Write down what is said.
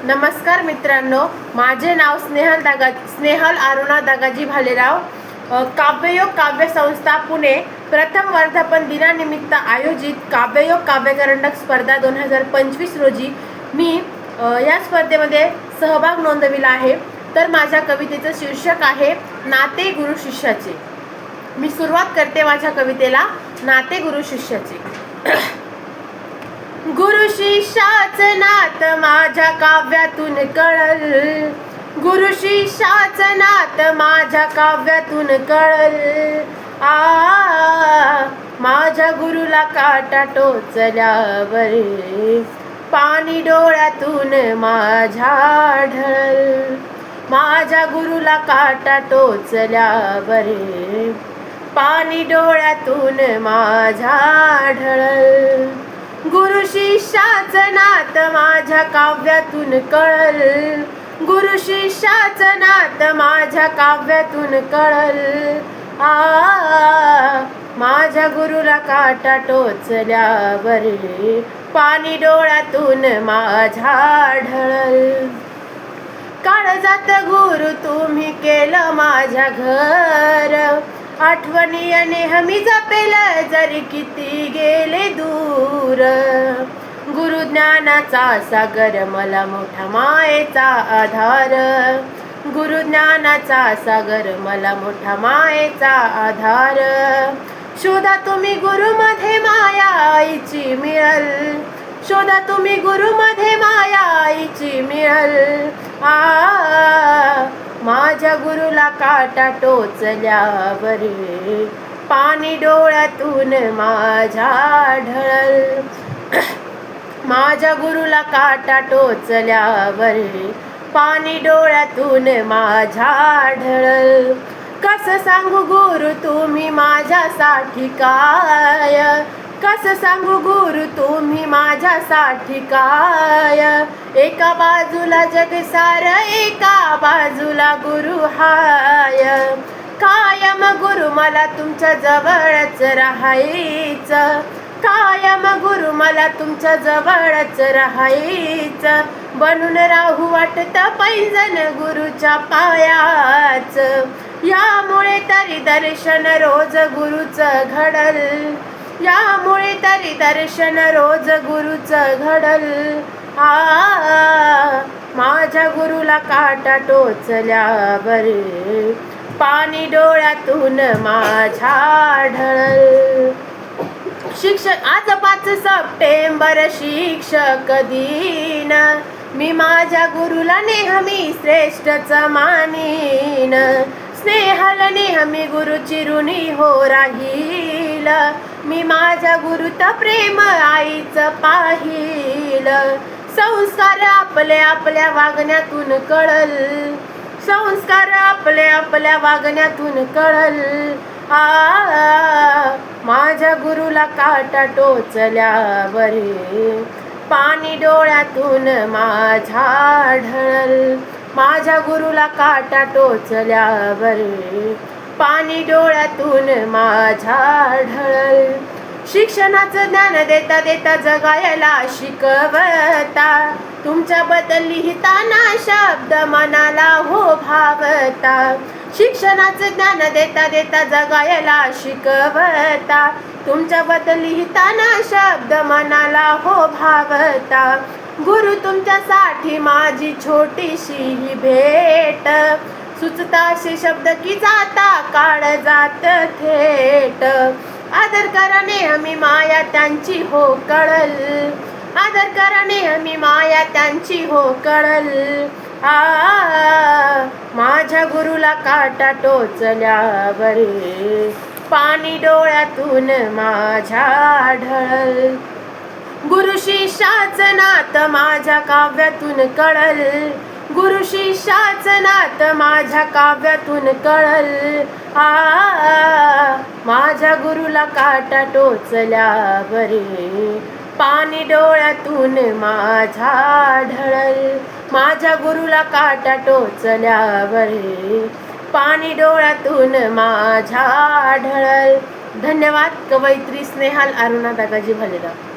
नमस्कार मित्रांनो, माझे नाव स्नेहल अरुणा दागाजी भालेराव. काव्ययोग काव्य संस्था पुणे प्रथम वर्धापन दिनानिमित्त आयोजित काव्ययोग काव्यकरंडक स्पर्धा 2025 रोजी मी या स्पर्धेमध्ये सहभाग नोंदविला आहे. तर माझ्या कवितेचं शीर्षक आहे नाते गुरु शिष्याचे. मी सुरुवात करते माझ्या कवितेला नाते गुरु शिष्याचे. गुरु शिष्याचं नात माझ्या काव्यातून कळल, गुरु शिष्याचं नात माझ्या काव्यातून कळल. माझ्या गुरुला काटा टोचल्यावर पाणी डोळ्यातून माझ्या ढळल. माझ्या गुरुला काटा टोचल्यावर पाणी डोळ्यातून माझ्या ढळल. गुरु शिष्याचं नात माझ्या काव्यातून कळल, गुरु शिष्याचं नात माझ्या काव्यातून कळल. माझ्या गुरुला काटा टोचल्यावर पाणी डोळ्यातून माझ्या ढळल. काळजात गुरु तुम्ही केलं माझ्या घर, आठवणी नेहमी जपेल जरी किती गेले दूर. गुरु ज्ञानाचा सागर मला मोठा मायेचा आधार, गुरु ज्ञानाचा सागर मला मोठा मायेचा आधार. शोधा तुम्ही गुरु मध्ये माया आईची मिळल, शोधा तुम्ही गुरु मध्ये माया आईची मिळल. माझ्या गुरुला काटा टोचल्यावर पाणी डोळ्यातून माझ्या ढळल. माझ्या गुरुला काटा टोचल्यावर पाणी डोळ्यातून माझ्या ढळल. कसं सांगू गुरु तुम्ही माझ्यासाठी काय, कसं सांगू गुरु तुम्ही माझ्यासाठी काय. एका बाजूला जग सार, एका बाजूला गुरु हाय. कायम गुरु मला तुमच्या जवळच राहायचं, कायम गुरु मला तुमच्या जवळच राहायचं. बनून राहू वाटतं पैंजण गुरुच्या पायाच, यामुळे तरी दर्शन रोज गुरुचं घडल, यामुळे तरी दर्शन रोज गुरुचं घडल. माझ्या गुरुला काटा टोचल्यावर पाणी डोळ्यातून माझ्या ढळल. आज 5 सप्टेंबर शिक्षक दिन, मी माझ्या गुरुला नेहमी श्रेष्ठच मानीन. स्नेहल नेहमी गुरुची ऋणी हो राहील, मी माझ्या गुरुत प्रेम आईचं पाहिल. संस्कार आपले आपल्या वागण्यातून कळल, संस्कार आपले आपल्या वागण्यातून कळल. माझ्या गुरुला काटा टोचल्यावर पाणी डोळ्यातून माझ्या ढळल. माझ्या गुरुला काटा टोचल्यावर पाणी डोळ्यातून माझ्या ढळल. शिक्षणाचं ज्ञान देता देता जगायला शिकवता, तुमच्याबद्दल लिहिताना शब्द मनाला हो भावता. शिक्षणाचं ज्ञान देता देता जगायला शिकवता, तुमच्याबद्दल लिहिताना शब्द मनाला हो भावता. गुरु तुमच्यासाठी माझी छोटीशी ही भेट, सुचताशे शब्द की जाता काळ जात थेट. आदर करा नेहमी माया त्यांची हो कळल, आदर करा नेहमी माया त्यांची हो कळल. माझ्या गुरुला काटा टोचल्यावर पाणी डोळ्यातून माझ्या ढळल. गुरु शिष्याचं नात माझ्या काव्यातून कळल, गुरु शिष्याचं नात माझ्या काव्यातून कळल. माझ्या गुरुला काटा टोचल्यावर पाणी डोळ्यातून माझ्या ढळल. माझ्या गुरुला काटा टोचल्यावर पाणी डोळ्यातून माझ्या ढळल. धन्यवाद. कवयित्री स्नेहल अरुणा दागाजी भालेराव.